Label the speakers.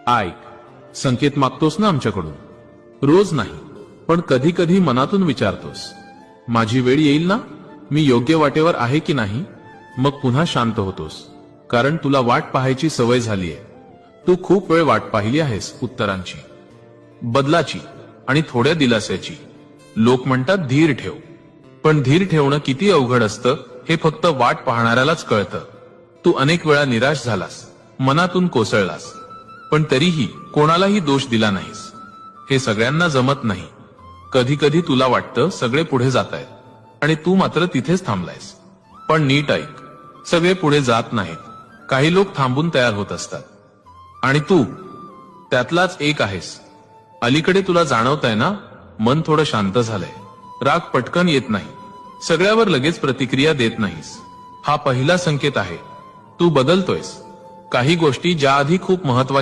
Speaker 1: ऐक, संकेत मागतोस ना आमच्याकडून? रोज नाही, पण कधी कधी मनातून विचारतोस, माझी वेळ येईल ना? मी योग्य वाटेवर आहे की नाही? मग पुन्हा शांत होतोस, कारण तुला वाट पाहायची सवय झालीये. तू खूप वेळ वाट पाहिली आहेस उत्तरांची, बदलाची आणि थोड्या दिलास्याची. लोक म्हणतात धीर ठेव, पण धीर ठेवणं किती अवघड असतं हे फक्त वाट पाहणाऱ्यालाच कळतं. तू अनेक वेळा निराश झालास, मनातून कोसळलास, पण तरीही कोणालाही दोष दिला नाहीस. हे सगळ्यांना जमत नाही. कधी कधी तुला वाटतं सगळे पुढे जातायत आणि तू मात्र तिथेच थांबलायस. पण नीट ऐक, सगळे पुढे जात नाहीत. काही लोक थांबून तयार होत असतात, आणि तू त्यातलाच एक आहेस. अलीकडे तुला जाणवतंय ना, मन थोडं शांत झालंय. राग पटकन येत नाही, सगळ्यावर लगेच प्रतिक्रिया देत नाहीस. हा पहिला संकेत आहे. तू बदलतोयस. काही गोष्टी ज्या आधी खूप महत्वाच्या